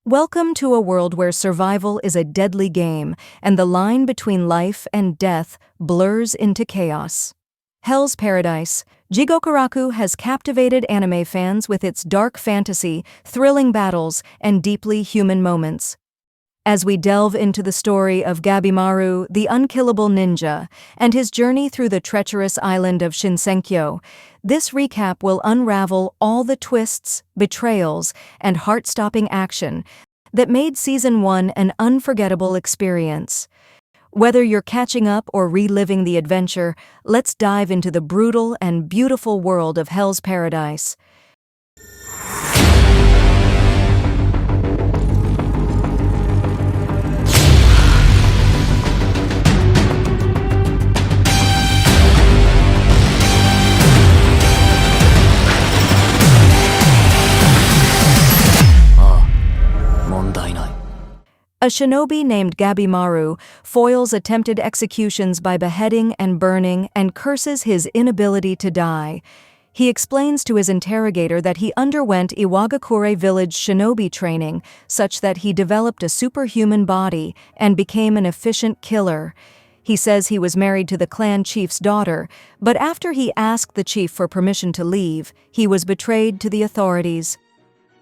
Welcome to a world where survival is a deadly game, and the line between life and death blurs into chaos. Hell's Paradise, Jigokuraku has captivated anime fans with its dark fantasy, thrilling battles, and deeply human moments. As we delve into the story of Gabimaru, the unkillable ninja, and his journey through the treacherous island of Shinsenkyo, this recap will unravel all the twists, betrayals, and heart-stopping action that made Season 1 an unforgettable experience. Whether you're catching up or reliving the adventure, let's dive into the brutal and beautiful world of Hell's Paradise. A shinobi named Gabimaru foils attempted executions by beheading and burning and curses his inability to die. He explains to his interrogator that he underwent Iwagakure village shinobi training such that he developed a superhuman body and became an efficient killer. He says he was married to the clan chief's daughter, but after he asked the chief for permission to leave, he was betrayed to the authorities.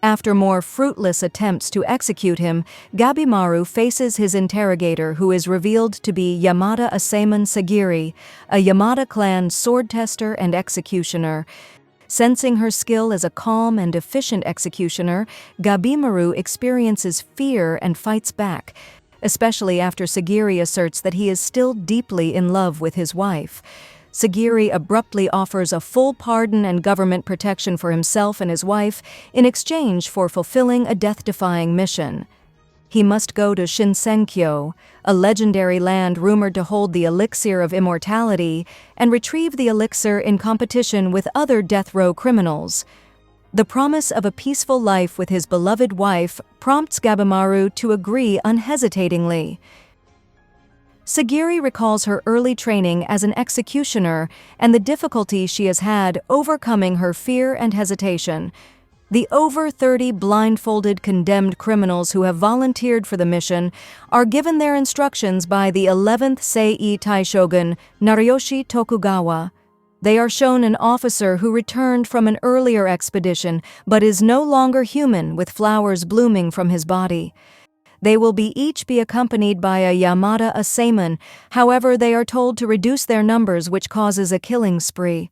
After more fruitless attempts to execute him, Gabimaru faces his interrogator, who is revealed to be Yamada Asaemon Sagiri, a Yamada clan sword tester and executioner. Sensing her skill as a calm and efficient executioner, Gabimaru experiences fear and fights back, especially after Sagiri asserts that he is still deeply in love with his wife. Sagiri abruptly offers a full pardon and government protection for himself and his wife in exchange for fulfilling a death-defying mission. He must go to Shinsenkyo, a legendary land rumored to hold the elixir of immortality, and retrieve the elixir in competition with other death row criminals. The promise of a peaceful life with his beloved wife prompts Gabimaru to agree unhesitatingly. Sagiri recalls her early training as an executioner and the difficulty she has had overcoming her fear and hesitation. The over 30 blindfolded condemned criminals who have volunteered for the mission are given their instructions by the 11th Sei Taishogun, Nariyoshi Tokugawa. They are shown an officer who returned from an earlier expedition but is no longer human, with flowers blooming from his body. They will each be accompanied by a Yamada Asaemon, however they are told to reduce their numbers, which causes a killing spree.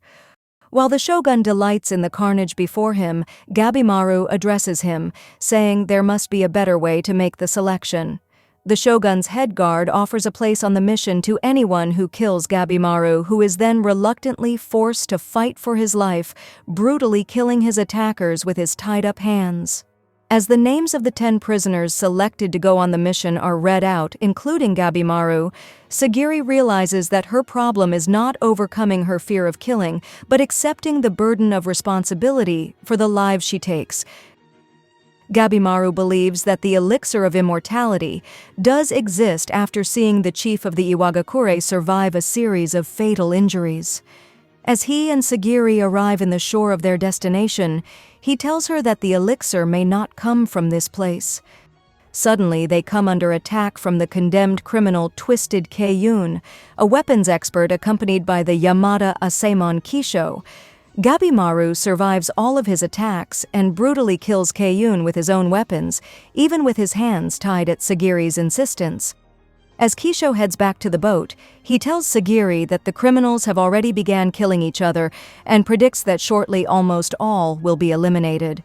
While the shogun delights in the carnage before him, Gabimaru addresses him, saying there must be a better way to make the selection. The shogun's head guard offers a place on the mission to anyone who kills Gabimaru, who is then reluctantly forced to fight for his life, brutally killing his attackers with his tied-up hands. As the names of the 10 prisoners selected to go on the mission are read out, including Gabimaru, Sagiri realizes that her problem is not overcoming her fear of killing, but accepting the burden of responsibility for the lives she takes. Gabimaru believes that the elixir of immortality does exist after seeing the chief of the Iwagakure survive a series of fatal injuries. As he and Sagiri arrive in the shore of their destination, he tells her that the elixir may not come from this place. Suddenly, they come under attack from the condemned criminal Twisted Keiyun, a weapons expert accompanied by the Yamada Asaemon Kisho. Gabimaru survives all of his attacks and brutally kills Keiyun with his own weapons, even with his hands tied at Sagiri's insistence. As Kisho heads back to the boat, he tells Sagiri that the criminals have already begun killing each other and predicts that shortly almost all will be eliminated.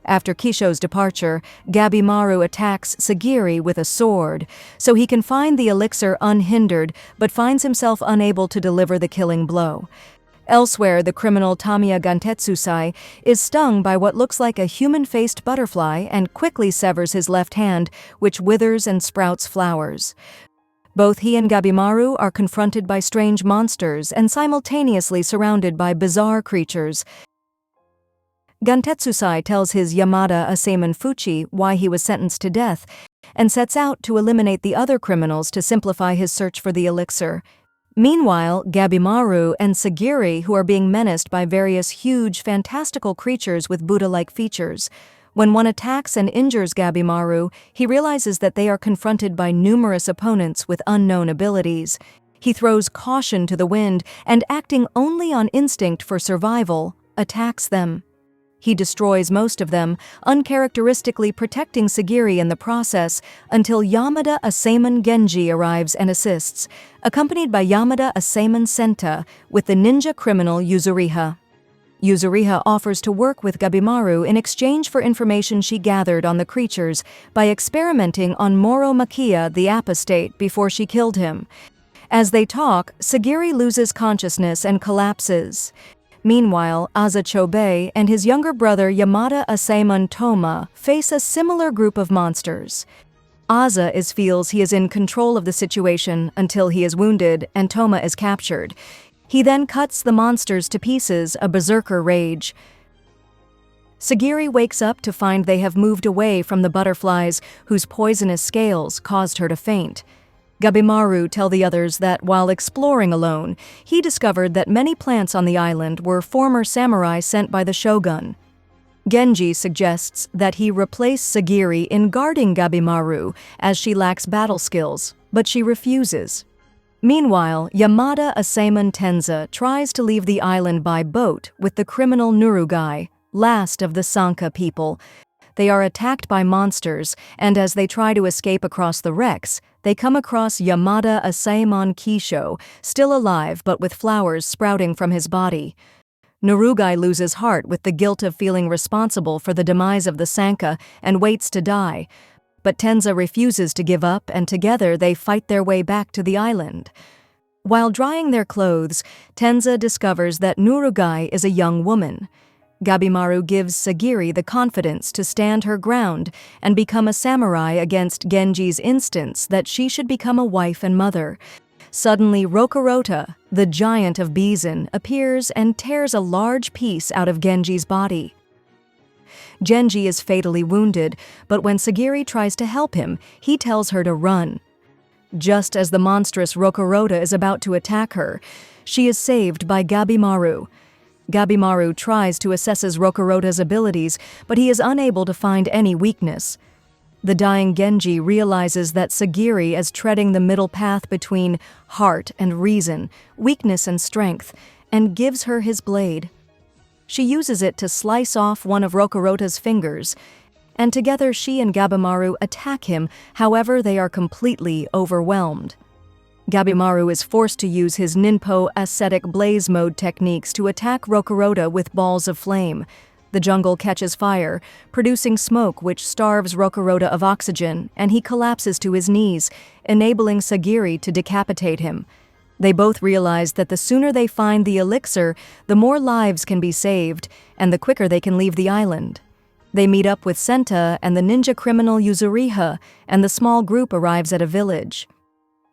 After Kisho's departure, Gabimaru attacks Sagiri with a sword, so he can find the elixir unhindered but finds himself unable to deliver the killing blow. Elsewhere, the criminal Tamiya Gantetsusai is stung by what looks like a human-faced butterfly and quickly severs his left hand, which withers and sprouts flowers. Both he and Gabimaru are confronted by strange monsters and simultaneously surrounded by bizarre creatures. Gantetsusai tells his Yamada Asaemon Fuchi why he was sentenced to death and sets out to eliminate the other criminals to simplify his search for the elixir. Meanwhile, Gabimaru and Sagiri, who are being menaced by various huge, fantastical creatures with Buddha-like features. When one attacks and injures Gabimaru, he realizes that they are confronted by numerous opponents with unknown abilities. He throws caution to the wind and, acting only on instinct for survival, attacks them. He destroys most of them, uncharacteristically protecting Sagiri in the process until Yamada Asaemon Genji arrives and assists, accompanied by Yamada Asaemon Senta with the ninja criminal Yuzuriha. Yuzuriha offers to work with Gabimaru in exchange for information she gathered on the creatures by experimenting on Moro Makia, the apostate, before she killed him. As they talk, Sagiri loses consciousness and collapses. Meanwhile, Aza Chobei and his younger brother Yamada Asaemon Toma face a similar group of monsters. Aza feels he is in control of the situation until he is wounded and Toma is captured. He then cuts the monsters to pieces, a berserker rage. Sagiri wakes up to find they have moved away from the butterflies whose poisonous scales caused her to faint. Gabimaru tells the others that while exploring alone, he discovered that many plants on the island were former samurai sent by the shogun. Genji suggests that he replace Sagiri in guarding Gabimaru as she lacks battle skills, but she refuses. Meanwhile, Yamada Asaemon Tenza tries to leave the island by boat with the criminal Nurugai, last of the Sanka people. They are attacked by monsters, and as they try to escape across the wrecks, they come across Yamada Asaemon Kisho, still alive but with flowers sprouting from his body. Nurugai loses heart with the guilt of feeling responsible for the demise of the Sanka and waits to die. But Tenza refuses to give up, and together they fight their way back to the island. While drying their clothes, Tenza discovers that Nurugai is a young woman. Gabimaru gives Sagiri the confidence to stand her ground and become a samurai against Genji's instance that she should become a wife and mother. Suddenly, Rokurota, the giant of Bizen, appears and tears a large piece out of Genji's body. Genji is fatally wounded, but when Sagiri tries to help him, he tells her to run. Just as the monstrous Rokurota is about to attack her, she is saved by Gabimaru. Gabimaru tries to assess Rokurota's abilities, but he is unable to find any weakness. The dying Genji realizes that Sagiri is treading the middle path between heart and reason, weakness and strength, and gives her his blade. She uses it to slice off one of Rokurota's fingers, and together she and Gabimaru attack him, however they are completely overwhelmed. Gabimaru is forced to use his Ninpo ascetic blaze mode techniques to attack Rokurota with balls of flame. The jungle catches fire, producing smoke which starves Rokurota of oxygen, and he collapses to his knees, enabling Sagiri to decapitate him. They both realize that the sooner they find the elixir, the more lives can be saved, and the quicker they can leave the island. They meet up with Senta and the ninja criminal Yuzuriha, and the small group arrives at a village.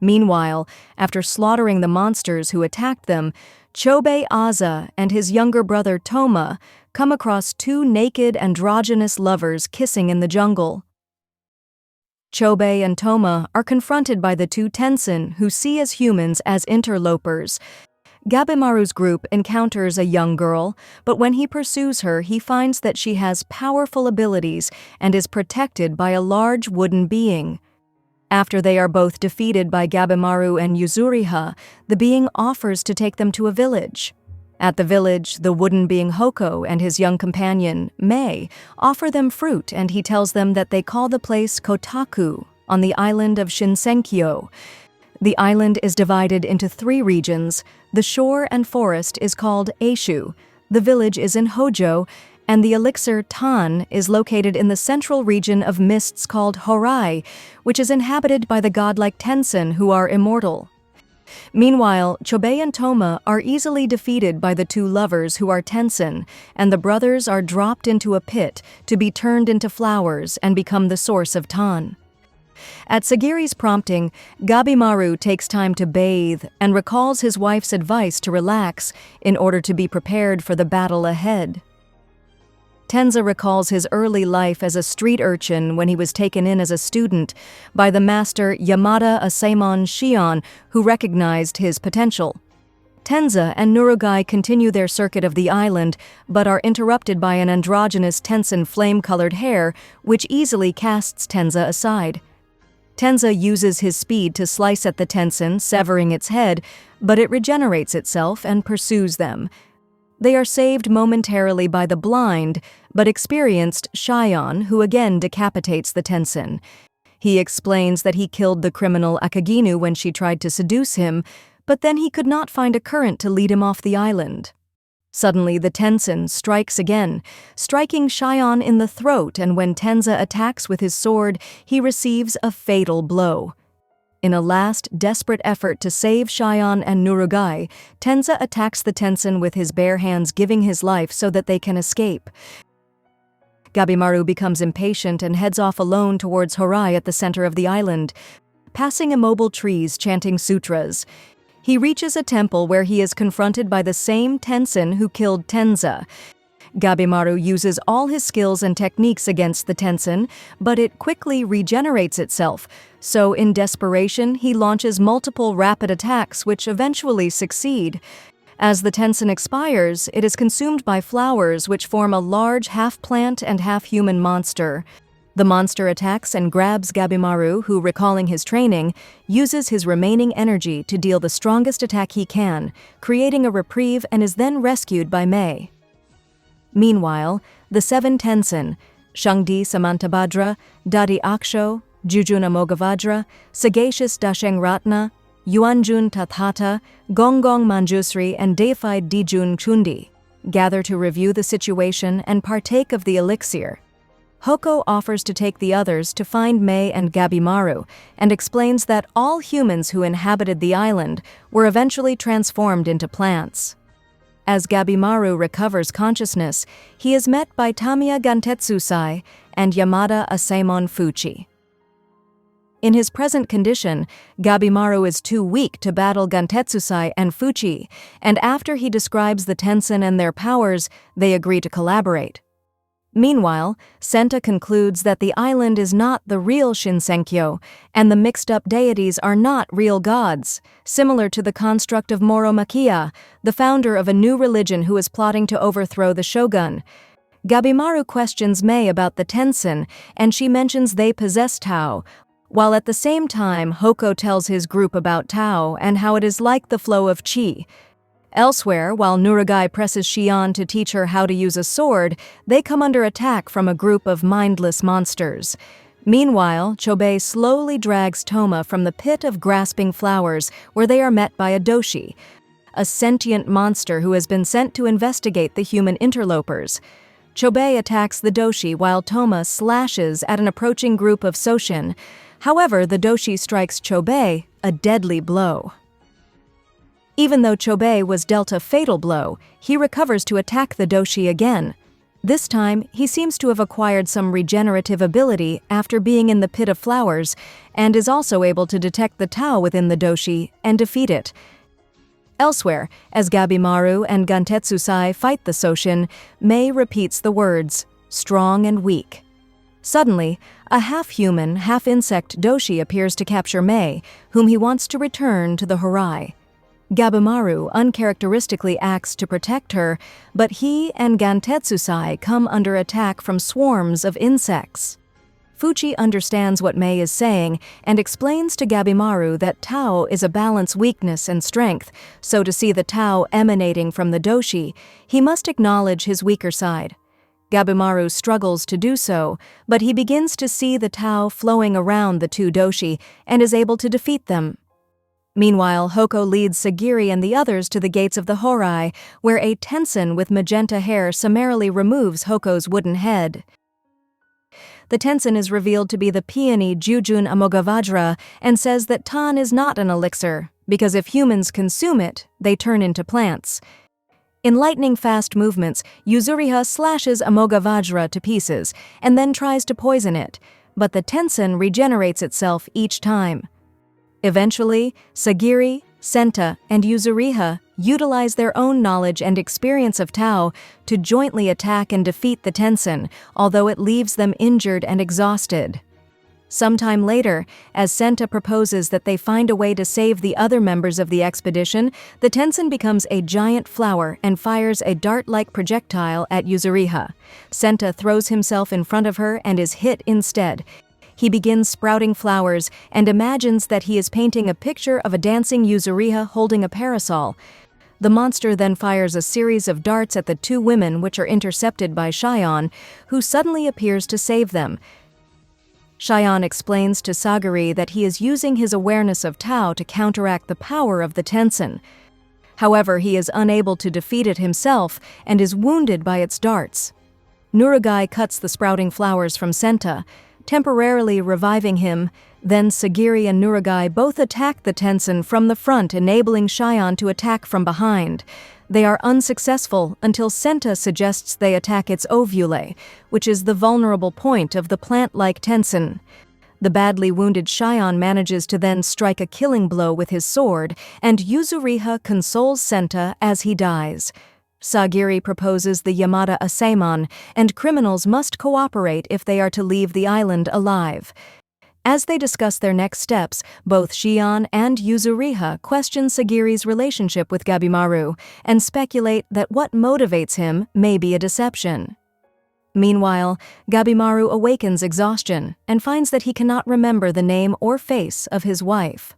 Meanwhile, after slaughtering the monsters who attacked them, Chobei Aza and his younger brother Toma come across two naked androgynous lovers kissing in the jungle. Chobei and Toma are confronted by the two Tensen, who see as humans as interlopers. Gabimaru's group encounters a young girl, but when he pursues her, he finds that she has powerful abilities and is protected by a large wooden being. After they are both defeated by Gabimaru and Yuzuriha, the being offers to take them to a village. At the village, the wooden being Hoko and his young companion, Mei, offer them fruit, and he tells them that they call the place Kotaku, on the island of Shinsenkyo. The island is divided into 3 regions. The shore and forest is called Eishu, the village is in Hojo, and the elixir Tan is located in the central region of mists called Horai, which is inhabited by the godlike Tensen who are immortal. Meanwhile, Chobei and Toma are easily defeated by the two lovers who are Tensen, and the brothers are dropped into a pit to be turned into flowers and become the source of Tan. At Sagiri's prompting, Gabimaru takes time to bathe and recalls his wife's advice to relax in order to be prepared for the battle ahead. Tenza recalls his early life as a street urchin when he was taken in as a student by the master Yamada Asaemon Shion, who recognized his potential. Tenza and Nurugai continue their circuit of the island, but are interrupted by an androgynous Tensen flame-colored hair, which easily casts Tenza aside. Tenza uses his speed to slice at the Tensen, severing its head, but it regenerates itself and pursues them. They are saved momentarily by the blind, but experienced Shion, who again decapitates the Tensen. He explains that he killed the criminal Akaginu when she tried to seduce him, but then he could not find a current to lead him off the island. Suddenly, the Tensen strikes again, striking Shion in the throat, and when Tenza attacks with his sword, he receives a fatal blow. In a last, desperate effort to save Shion and Nurugai, Tenza attacks the Tensen with his bare hands, giving his life so that they can escape. Gabimaru becomes impatient and heads off alone towards Horai at the center of the island, passing immobile trees chanting sutras. He reaches a temple where he is confronted by the same Tensen who killed Tenza. Gabimaru uses all his skills and techniques against the Tensen, but it quickly regenerates itself, so in desperation he launches multiple rapid attacks which eventually succeed. As the Tensen expires, it is consumed by flowers which form a large half-plant and half-human monster. The monster attacks and grabs Gabimaru, who, recalling his training, uses his remaining energy to deal the strongest attack he can, creating a reprieve, and is then rescued by Mei. Meanwhile, the 7 Tensen, Shangdi Samantabhadra, Dadi Aksho, Jujun Amoghavajra, Sagacious Dasheng Ratna, Yuanjun Tathata, Gonggong Manjusri, and deified Dijun Chundi gather to review the situation and partake of the elixir. Hoko offers to take the others to find Mei and Gabimaru, and explains that all humans who inhabited the island were eventually transformed into plants. As Gabimaru recovers consciousness, he is met by Tamiya Gantetsusai and Yamada Asaemon Fuchi. In his present condition, Gabimaru is too weak to battle Gantetsusai and Fuchi, and after he describes the Tensen and their powers, they agree to collaborate. Meanwhile, Senta concludes that the island is not the real Shinsenkyo, and the mixed-up deities are not real gods, similar to the construct of Moro Makia, the founder of a new religion who is plotting to overthrow the shogun. Gabimaru questions Mei about the Tensen, and she mentions they possess Tao, while at the same time Hoko tells his group about Tao and how it is like the flow of Qi. Elsewhere, while Nurugai presses Shion to teach her how to use a sword, they come under attack from a group of mindless monsters. Meanwhile, Chobei slowly drags Toma from the pit of grasping flowers, where they are met by a doshi, a sentient monster who has been sent to investigate the human interlopers. Chobei attacks the doshi while Toma slashes at an approaching group of Soshin. However, the doshi strikes Chobei a deadly blow. Even though Chobei was dealt a fatal blow, he recovers to attack the doshi again. This time, he seems to have acquired some regenerative ability after being in the pit of flowers, and is also able to detect the Tao within the doshi and defeat it. Elsewhere, as Gabimaru and Gantetsusai fight the Soshin, Mei repeats the words, strong and weak. Suddenly, a half-human, half-insect doshi appears to capture Mei, whom he wants to return to the Horai. Gabimaru uncharacteristically acts to protect her, but he and Gantetsusai come under attack from swarms of insects. Fuchi understands what Mei is saying and explains to Gabimaru that Tao is a balance weakness and strength, so to see the Tao emanating from the doshi, he must acknowledge his weaker side. Gabimaru struggles to do so, but he begins to see the Tao flowing around the 2 doshi and is able to defeat them. Meanwhile, Hoko leads Sagiri and the others to the gates of the Horai, where a Tensen with magenta hair summarily removes Hoko's wooden head. The Tensen is revealed to be the peony Jujun Amoghavajra and says that Tan is not an elixir, because if humans consume it, they turn into plants. In lightning-fast movements, Yuzuriha slashes Amoghavajra to pieces and then tries to poison it, but the Tensen regenerates itself each time. Eventually, Sagiri, Senta, and Yuzuriha utilize their own knowledge and experience of Tao to jointly attack and defeat the Tensen, although it leaves them injured and exhausted. Sometime later, as Senta proposes that they find a way to save the other members of the expedition, the Tenzin becomes a giant flower and fires a dart-like projectile at Yuzuriha. Senta throws himself in front of her and is hit instead. He begins sprouting flowers and imagines that he is painting a picture of a dancing Yuzuriha holding a parasol. The monster then fires a series of darts at the two women, which are intercepted by Shion, who suddenly appears to save them. Shion explains to Sagiri that he is using his awareness of Tao to counteract the power of the Tenzin. However, he is unable to defeat it himself and is wounded by its darts. Nurugai cuts the sprouting flowers from Senta, temporarily reviving him. Then Sagiri and Nurugai both attack the Tenzin from the front, enabling Shion to attack from behind. They are unsuccessful until Senta suggests they attack its ovule, which is the vulnerable point of the plant-like Tenzin. The badly wounded Shion manages to then strike a killing blow with his sword, and Yuzuriha consoles Senta as he dies. Sagiri proposes the Yamada Asaemon, and criminals must cooperate if they are to leave the island alive. As they discuss their next steps, both Shion and Yuzuriha question Sagiri's relationship with Gabimaru and speculate that what motivates him may be a deception. Meanwhile, Gabimaru awakens exhaustion and finds that he cannot remember the name or face of his wife.